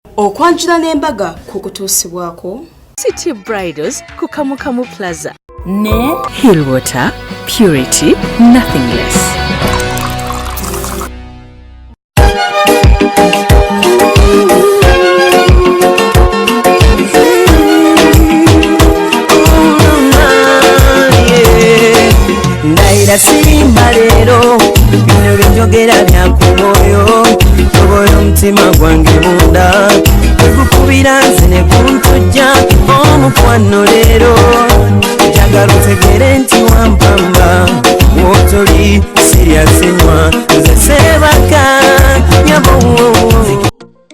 okwanjula n'embaga kukutuusibwako City Bridals ku Kamukamu Plaza ne Hillwater Purity Nothing Less. Naira sirimba lero bino byonjogera byankumoyo toboyo mutima gwange munda kukubira nze ne kuntujja omukwano lero njagala otegere nti wampamba wotoli siryasenywa nze sebaka nyabo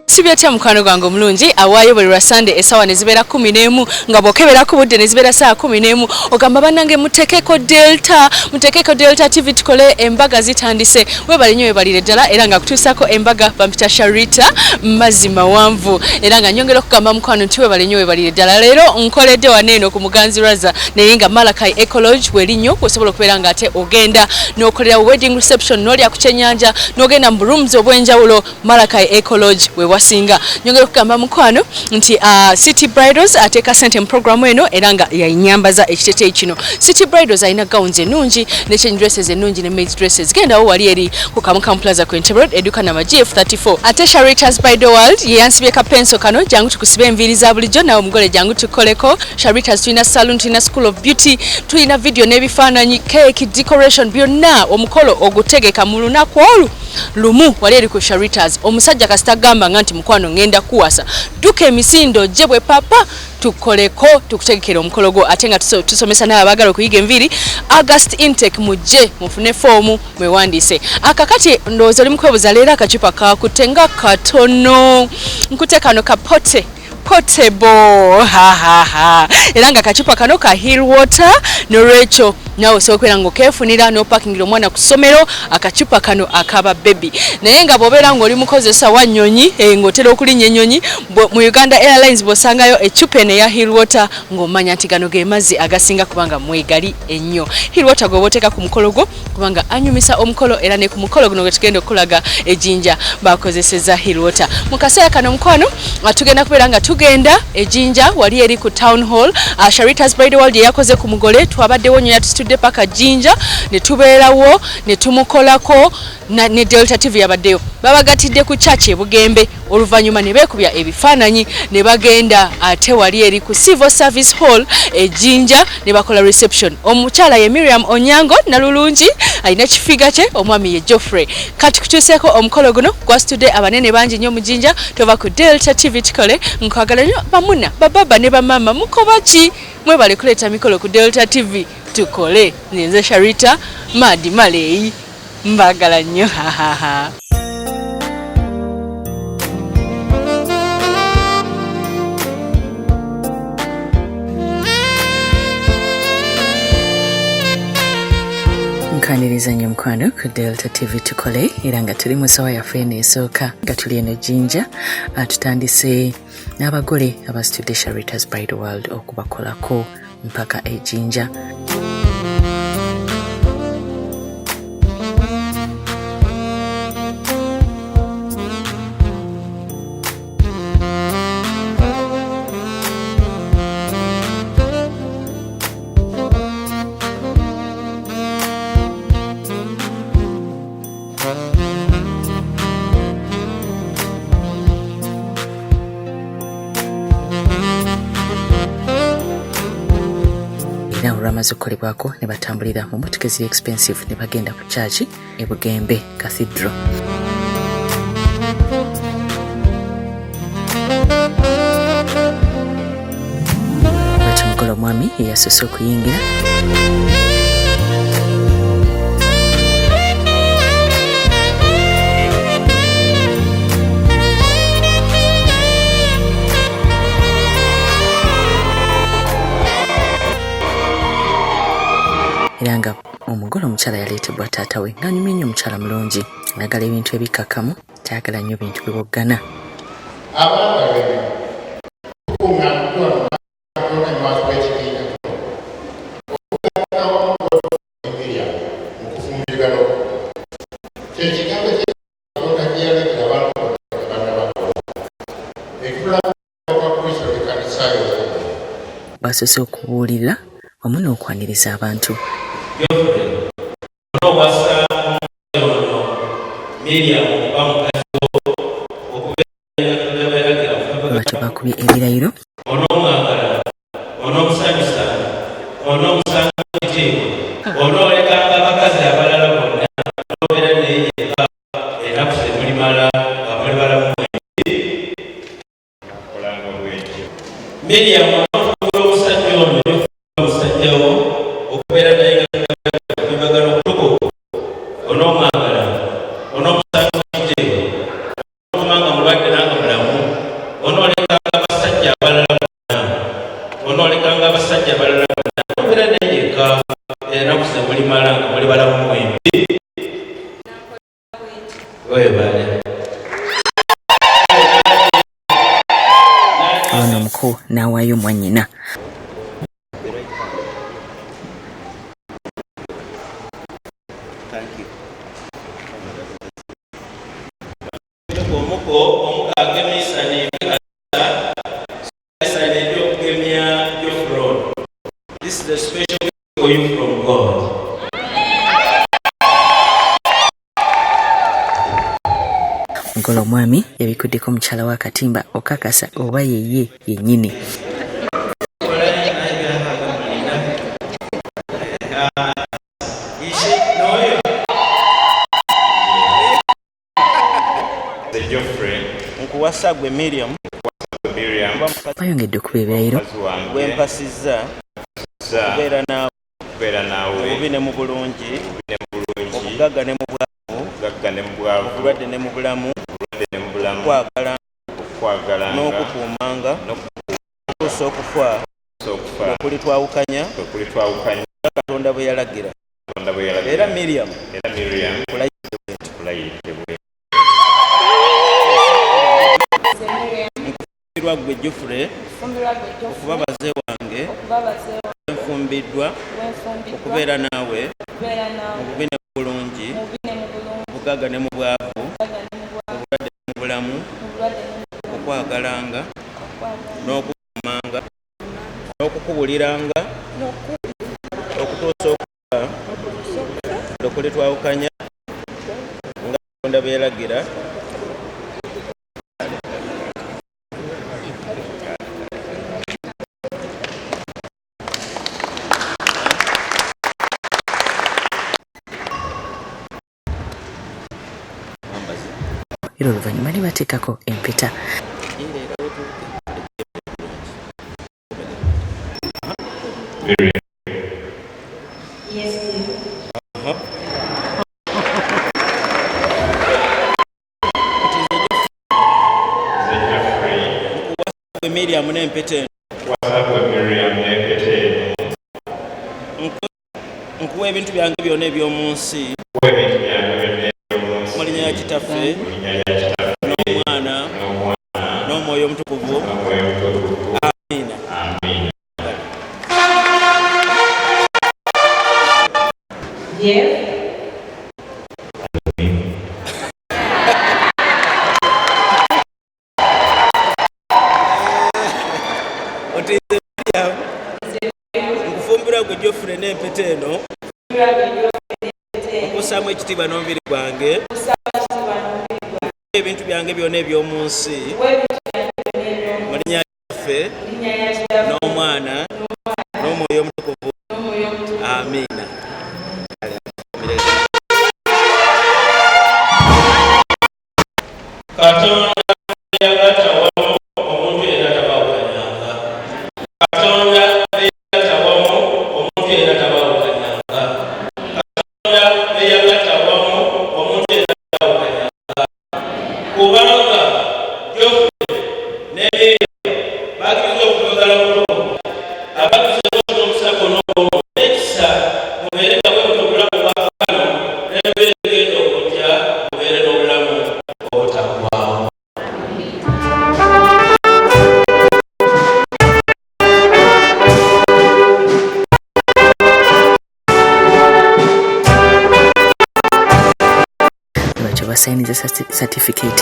Sibyatya mukwano gwange omulungi awaayo buli lwa Sunday esawa ne zibeera 11 nga bwokebera ku budde ne zibeera saa 11 ogamba bannange mutekeko Delta TV tukole embaga zitandise webali nnyo webalire ddala era nga kutuusako embaga bampita Sharita mazima wanvu era nga nyongera okugamba mukwano nti webali nnyo webalire ddala leero nkoledde waneeno ku Muganzi Raza naye nga Malakai Ecology werinnyo osobola okubeera nga ate ogenda n'okolera wedding reception n'olya ku kyennyanja n'ogenda mu rooms obw'enjawulo Malakai Ecology singa nyongera kugamba mukwano nti City Bridals ateeka sente mu programu eno era nga yayinyambaza ekiteteeyi kino. City Bridals alina gowns ennungi ne change dresses ennungi ne maids dresses gendawo wali eri ku Kamukamu Plaza ku Entebbe Road eduka na GF 34 ate Sharita's Bridal World ye yansibye kapenso kano jangu tukusibe enviiri za bulijjo nawe omugole jangu tukoleko. Sharita's tulina salon tulina school of beauty tulina video n'ebifaananyi cake decoration byonna omukolo ogutegeka mu lunaku olwo lumu wali eri ku Sharita's omusajja kasita gamba nti mukwano ngenda kuwasa duka emisindo jebwe papa tukoleko tukutegekera omukolo gwo ate nga tusomesa naye abagala okuyiga enviiri August intake mujje mufune fomu mwewandise akakati ndowooza oli mukwebuza leero akacupa kakutenga katono nkute kano kapote potable era nga kacupa kano ka Hillwater n'olwekyo nawe osobola ngo kefunira no parking omwana ku ssomero akacupa kano akaba baby naye nga bw'obeera ng'oli mukozesa wa nnyonyi ng'otera okulinnya ennyonyi mu Uganda Airlines bw'osangayo ecupa eno eya Hillwater ng'omanya nti gano ge mazzi agasinga kubanga mwegali ennyo. Hillwater gwe booteeka ku mukolo gwo kubanga anyumisa omukolo era ne ku mukolo guno gwe tugenda okulaga ejjinja bakozeseza Hillwater. Mu kaseera kano mukwano tugenda kubeera nga tugenda ejjinja wali eri ku Town Hall Sharita's Bridal World yakoze ku mugole twabaddewo nnyo yatutudde paka jjinja ne tubeerawo ne tumukolako ne Delta TV yabaddeyo babagatidde ku church e Bugembe oluvannyuma ne beekubya ebifaananyi ne bagenda ate wali eri ku Civil Service Hall ejjinja ne bakola reception. Omukyala ye Miriam Onyango Nalulungi alina kifiga kye omwami ye Geoffrey kati kutuuseeko omukolo guno gwasitudde abanene bangi nnyo mu jjinja tova ku Delta TV tukole nkwagala nnyo bamuna bababa ne bamama mukobaki mwebale kuleeta mikolo ku Delta TV tukole nze Sharita Madi Maleyi mbagala nnyo nkaniriza nnyo mukwano ku Delta TV tukole era nga tuli mu ssawa yaffe eneesooka nga tuli eno jjinja tutandise n'abagole abasitudde Sharita's Bridal World okubakolako mpaka ejjinja. Olwamaze okukolebwako ne batambulira mu motoka eziri expensive ne bagenda ku church e Bugembe Cathedral. Bw'atyo omugole omwami yasose okuyingira era nga omugole omukyala yaleetebwa taata we ng'anyumye nnyo omukyala mulungi ayagala ebintu ebikakamu tayagala nnyo bintu biwoggana. basoose okubuulira wamu n'okwaniriza abantu. Batyo bakubye ebirayiro ono omuko n'awaayo mwannyina. This is a special gift for you from God. Nkolo omwami yabikuddeko omukyala wa Katimba okakasa oba yeye yennyini. Nkuwasa gwe Miriam bayongedde okuba ebirayiro gwempasizza okubeera naawe obubi ne mu bulungi obugagga ne mu bwavu obulwadde ne mu bulamu okwagalanga n'okukuumanga okutuusa okufa okuli twawukanya Katonda bwe yalagira. Era Miriam nkufumbirwa gwe Jofre okuba baze wange enfumbiddwa okubeera naawe mu bubi ne mu bulungi obugagga ne mu bwavu obulwadde ne mu bulamu okwagalanga n'okukuumanga n'okukubuliranga okutuusa okufa okuli twawukanya nga Katonda bwe yalagira. era oluvannyuma ne bateekako empeta. Miriam n'empeta nkuwa ebintu byange byonna eby'omu nsi mu linnya lya Kitaffe n'Omwana n'Omwoyo Omutukuvu. Amiina. Nkufumbirwa gwe Jofre n'empeta eno okussaamu ekitiibwa n'omubiri gwange ebintu byange byonna eby'omu nsi mu linnya lya Kitaffe n'Omwana n'Omwoyo Omutukuvu. Amiina. Katonda yagatawamu omuntu era tabawukanyanga. Katonda yagatawamu omuntu era tabawukanyanga. Katonda yagatawamu omuntu era tabawukanyanga. Kubanga Jofre ne Miriam bakkiriza okwagala Mukama, abakkiriza n'omusako n'obwongo n'ekisa mubeere nga bwe obulamu bwa kano n'embeera egenda okujja mubeere n'obulamu obutaggwaawo. Batyo basayiniza certificate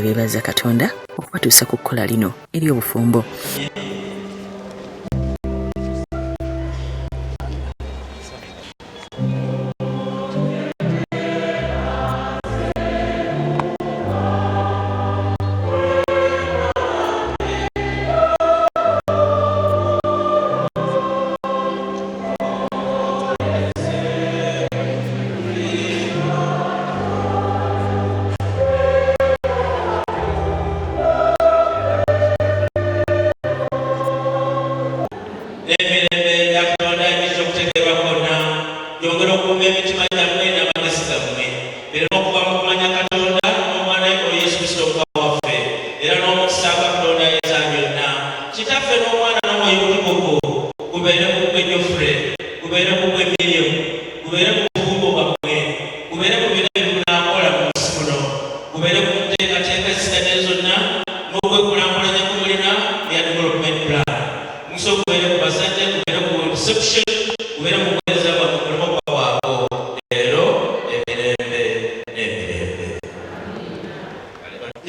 beebaza Katonda okubatuusa ku kkola lino ery'obufumbo.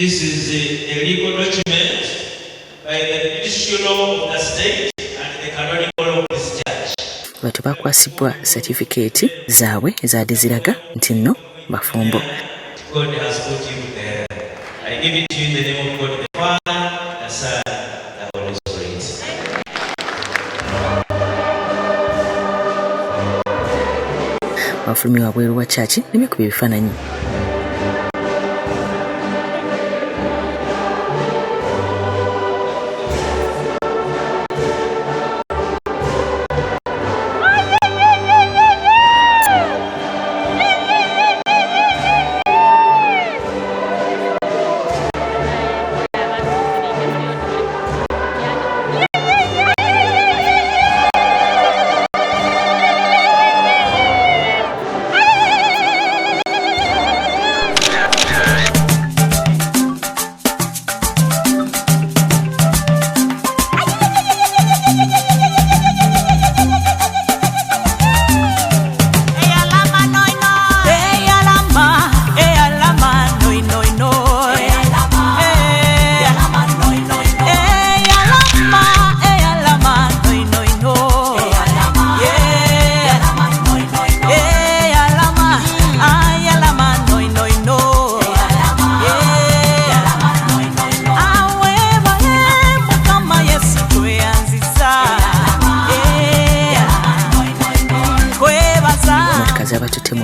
This is a legal document by the Judicial of the state and the canonical of this church. Batu bakwasibwa certificate zaabwe ezaadde ziraga nti nno bafumbo. God has put you there. I give it to you in the name of God the Father, the Son, the Holy Spirit. Bafulumya wabweru wa church n'ebikuba ebifaananyi.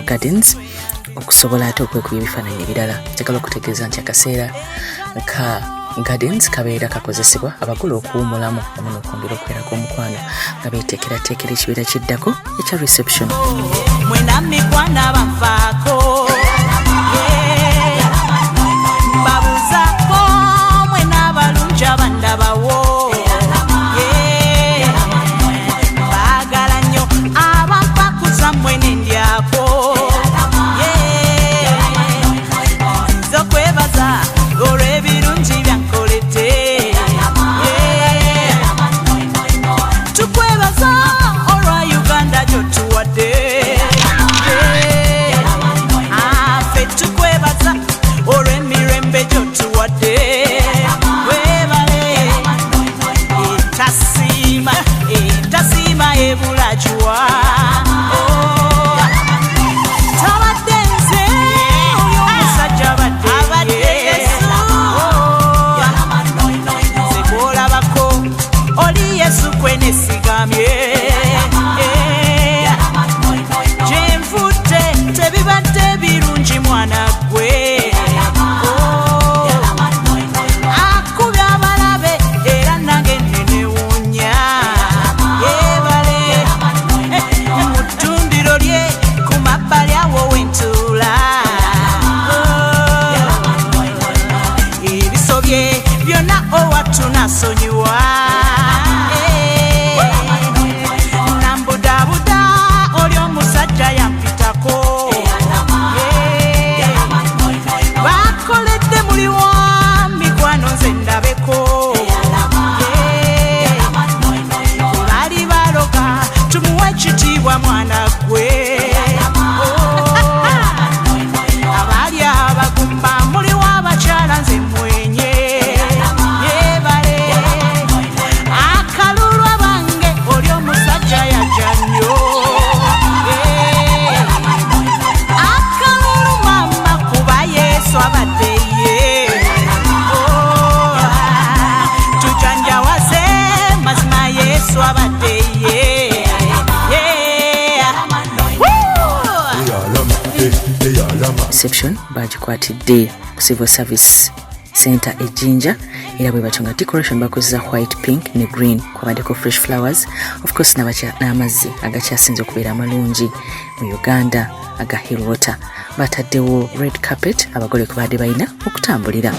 Gardens okusobola ate okwekuba ebifaananyi ebirala. Njagala okutegeeza nti akaseera ka Gardens kabeera kakozesebwa abagole okuwummulamu wamu n'okwongera okubeerako omukwano nga beeteekerateekera ekibiira kiddako ekya reception. Mwena mikwana bafaako babuzaako mwena balungi abandabawo baagala nnyo abampakuza mwene ndyako nzo kwebaza olw'ebirungi byankoledde tukwebaza olwa Uganda gy'otuwadde afe tukwebaza olw'emirembe gy'otuwadde webale etasiima ebulajuwa reception bagikwatidde ku civil service center ejinja era bwe batunga decoration bakozesa white, pink ne green kwabaddeko fresh flowers of course n'amazzi agakyasinze okubeera amalungi mu Uganda aga Hillwater. Bataddewo red carpet abagole kubadde balina okutambulira.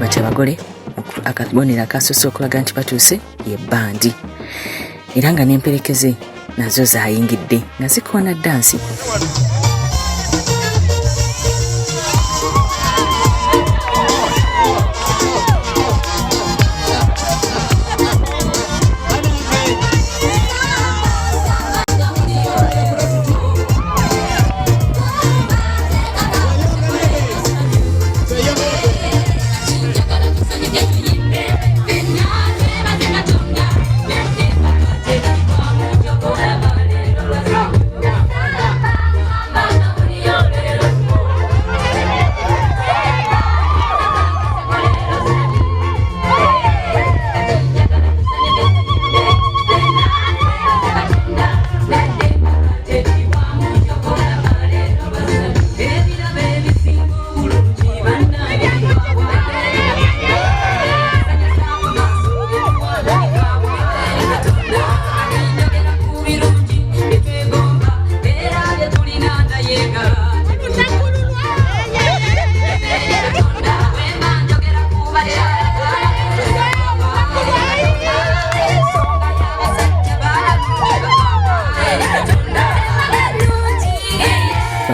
Bati abagole akabonero akasoose okulaga nti batuuse ye bandi era nga n'emperekeze nazo zaayingidde nga zikoona dansi.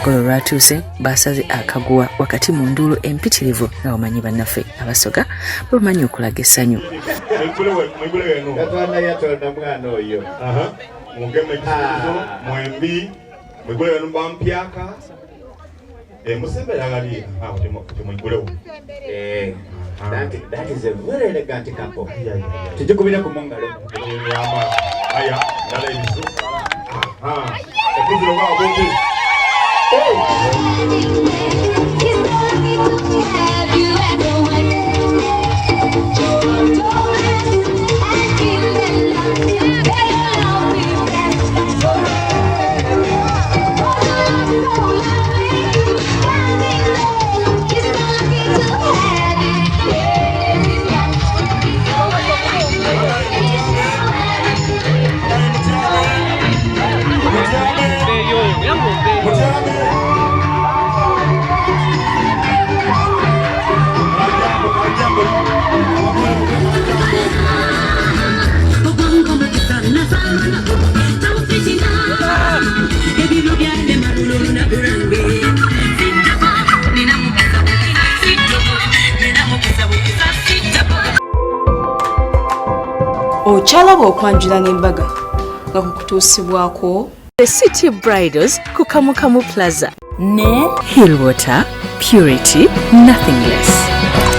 Olwatuuse basaze akaguwa wakati mu nduulu empitirivu nga bamanyi bannaffe abasoga bamanyi okulaga essanyu. That is a very elegant couple. Tujikubira ku mungalo. Aya, dala ibizu. Ekuziro kwa bobi. Okyalaba okwanjula n'embaga nga kukutuusibwako The City Bridals ku Kamukamu Plaza ne Hillwater, purity, nothing less.